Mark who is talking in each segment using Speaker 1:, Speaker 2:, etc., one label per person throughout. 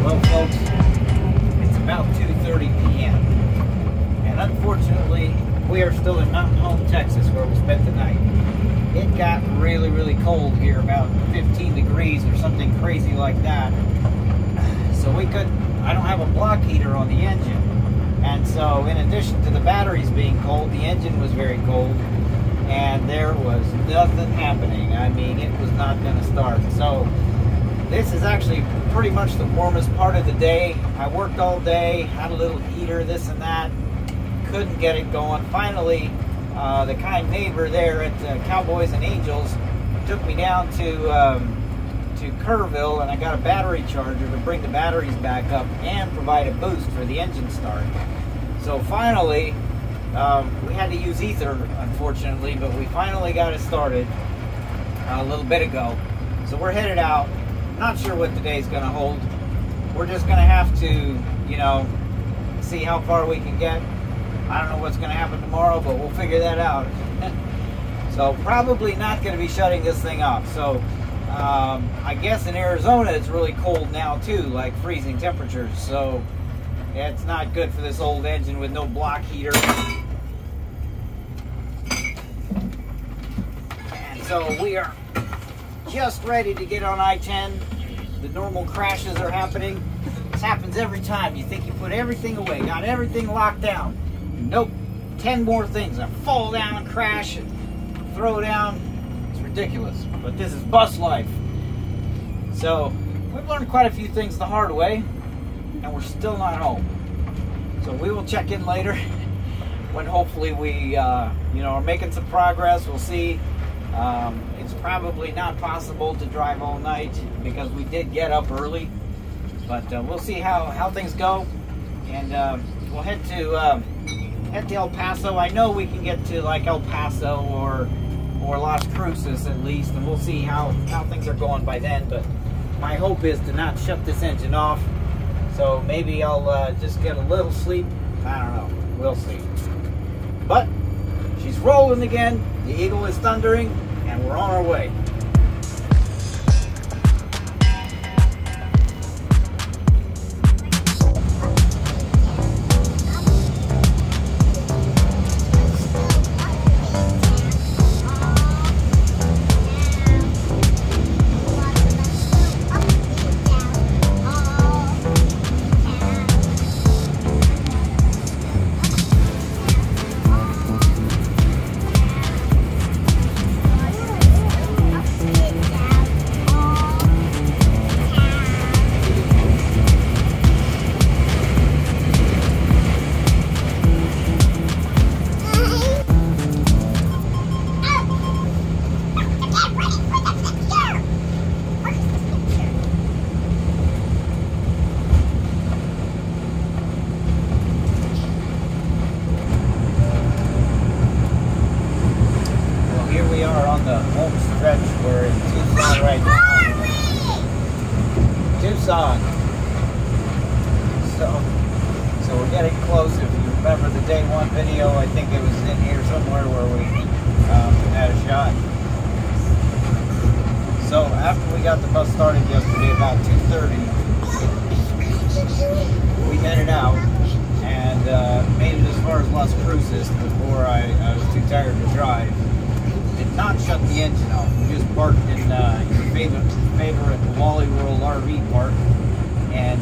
Speaker 1: Well, folks, it's about 2:30 p.m. and unfortunately, we are still in Mountain Home, Texas, where we spent the night. It got really, really cold here, about 15 degrees or something crazy like that. So I don't have a block heater on the engine. And so in addition to the batteries being cold, the engine was very cold. And there was nothing happening. I mean, it was not going to start. So this is actually pretty much the warmest part of the day. I worked all day, had a little heater, this and that. Couldn't get it going. Finally, the kind neighbor there at Cowboys and Angels took me down to Kerrville, and I got a battery charger to bring the batteries back up and provide a boost for the engine start. So finally, we had to use ether, unfortunately, but we finally got it started a little bit ago. So we're headed out. Not sure what today's going to hold. We're just going to have to, see how far we can get. I don't know what's going to happen tomorrow, but we'll figure that out. So probably not going to be shutting this thing off. So I guess in Arizona it's really cold now too, like freezing temperatures. So it's not good for this old engine with no block heater. And so we are just ready to get on I-10. The normal crashes are happening. This happens every time. You think you put everything away, got everything locked down. Nope. 10 more things. I fall down, crash, and throw down. It's ridiculous. But this is bus life. So we've learned quite a few things the hard way, and we're still not home. So we will check in later when hopefully we are making some progress. We'll see. It's probably not possible to drive all night because we did get up early, but we'll see how things go, and we'll head to El Paso. I know we can get to like El Paso or Las Cruces at least, and we'll see how things are going by then. But my hope is to not shut this engine off, so maybe I'll just get a little sleep. I don't know, we'll see. But she's rolling again, the Eagle is thundering, and we're on our way. The home stretch. We're in Tucson right now. Tucson. So we're getting close. If you remember the day one video, I think it was in here somewhere where we had a shot. So after we got the bus started yesterday about 2:30, we headed out and made it as far as Las Cruces before I was too tired to drive. Did not shut the engine off. We just parked in your favorite Wally World RV park and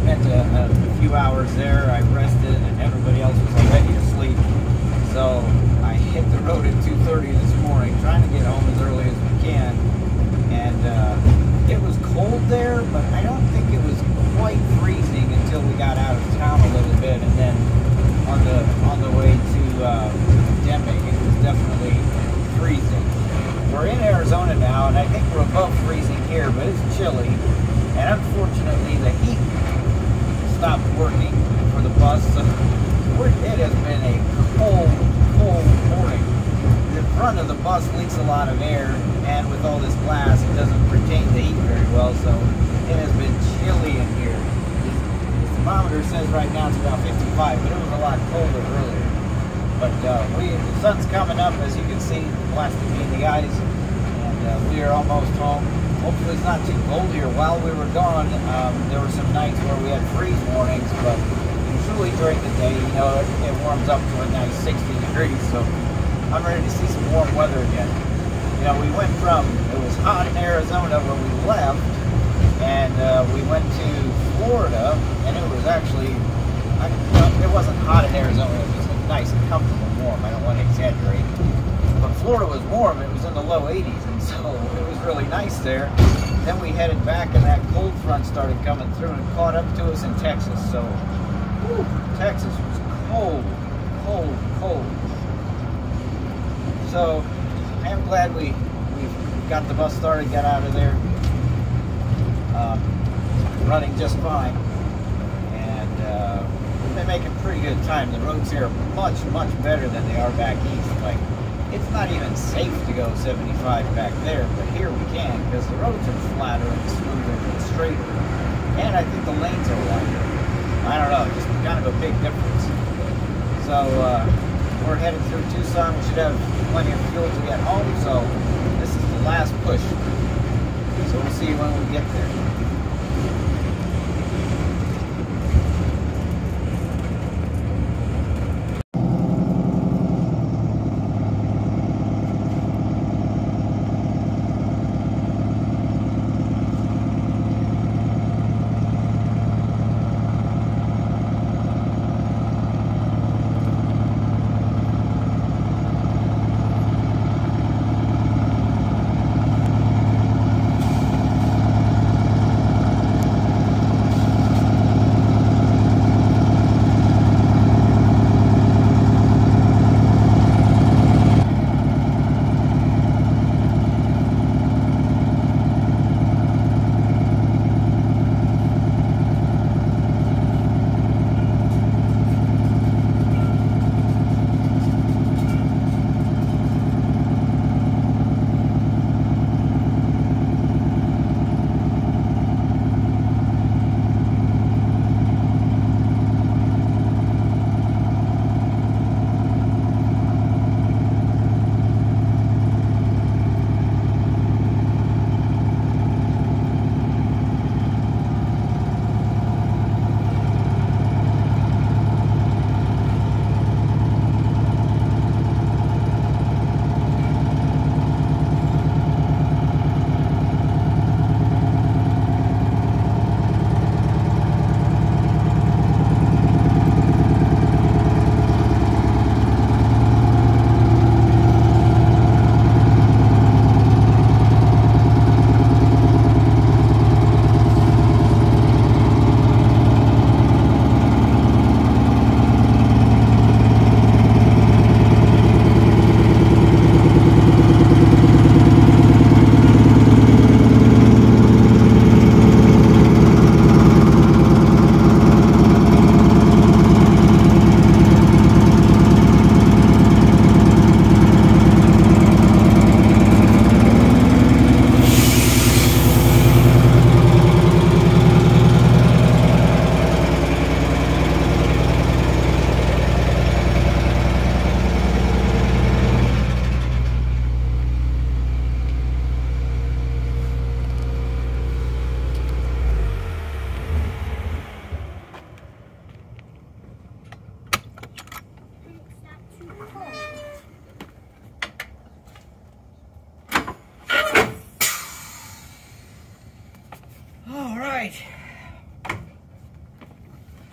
Speaker 1: spent a few hours there. I rested and everybody else was already asleep. So I hit the road at 2:30 this morning, trying to get home as early as we can. And it was cold there, but I don't think it was quite freezing until we got out of town a little bit, and then on the way to Deming, it was definitely freezing. We're in Arizona now, and I think we're above freezing here, but it's chilly. And unfortunately, the heat stopped working for the bus. So it has been a cold morning. The front of the bus leaks a lot of air, and with all this glass, it doesn't retain the heat very well. So it has been chilly in here. The thermometer says right now it's about 55, but it was a lot colder earlier. But the sun's coming up, as you can see, blasting me in the eyes, and we are almost home. hopefully it's not too cold here. While we were gone, there were some nights where we had freeze warnings, but usually during the day, you know, it warms up to a nice 60 degrees, so I'm ready to see some warm weather again. You know, we went from, it was hot in Arizona when we left, and we went to Florida, and it was actually, it wasn't hot in Arizona, it was nice and comfortable and warm. I don't want to exaggerate. But Florida was warm, it was in the low 80s, and so it was really nice there. Then we headed back, and that cold front started coming through and caught up to us in Texas. So, whew, Texas was cold, cold, cold. So, I am glad we got the bus started, got out of there, running just fine. And we've been making pretty good time. The roads here are much, much better than they are back east. Like, it's not even safe to go 75 back there, but here we can because the roads are flatter and smoother and straighter. And I think the lanes are wider. I don't know, just kind of a big difference. So we're headed through Tucson. We should have plenty of fuel to get home, so this is the last push. So we'll see you when we get there.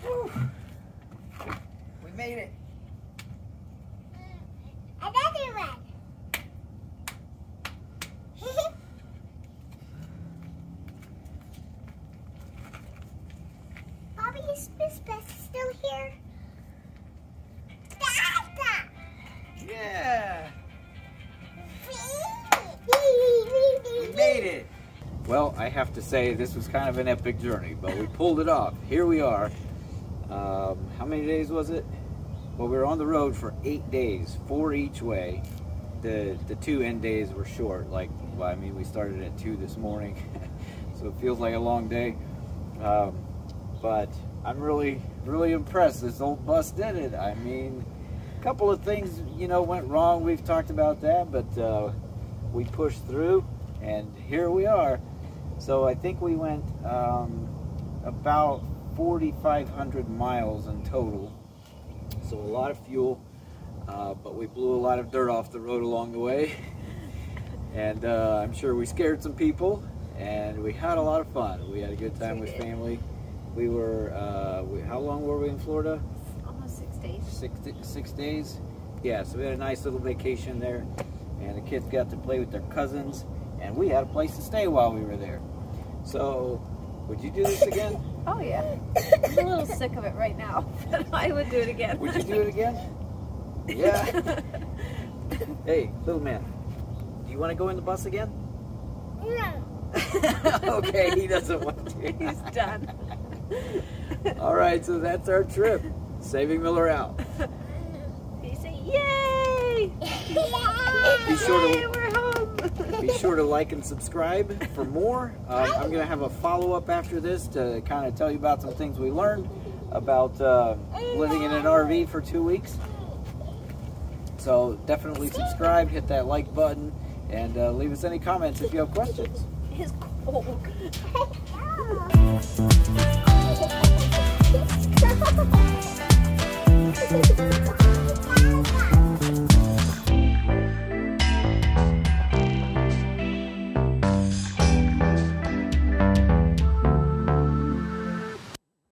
Speaker 1: Whew. We made it.
Speaker 2: Another one. Bobby, is Miss Beth still here?
Speaker 1: Yeah. We made it. Well, I have to say this was kind of an epic journey, but we pulled it off. Here we are. How many days was it? Well, we were on the road for 8 days, 4 each way. The 2 end days were short. Like, well, I mean, we started at 2 this morning, so it feels like a long day. But I'm really impressed. This old bus did it. I mean, a couple of things, you know, went wrong. We've talked about that, but we pushed through, and here we are. So I think we went about 4,500 miles in total. So a lot of fuel, but we blew a lot of dirt off the road along the way. And I'm sure we scared some people, and we had a lot of fun. We had a good time with family. We were, how long were we in Florida?
Speaker 3: Almost 6 days.
Speaker 1: 6 days? Yeah, so we had a nice little vacation there, and the kids got to play with their cousins, and we had a place to stay while we were there. So, would you do this again?
Speaker 3: Oh yeah. I'm a little sick of it right now, but I would do it again.
Speaker 1: Would you do it again? Yeah. Hey, little man, do you want to go in the bus again?
Speaker 2: No.
Speaker 1: Okay, he doesn't want to.
Speaker 3: He's done.
Speaker 1: All right, so that's our trip. Saving Miller out.
Speaker 3: He said, "Yay!
Speaker 1: Be sure
Speaker 3: Yay,
Speaker 1: to
Speaker 3: we're home."
Speaker 1: Be sure to like and subscribe for more. I'm going to have a follow-up after this to kind of tell you about some things we learned about living in an RV for 2 weeks. So definitely subscribe, hit that like button, and leave us any comments if you have questions.
Speaker 3: It's cold.
Speaker 2: Oh.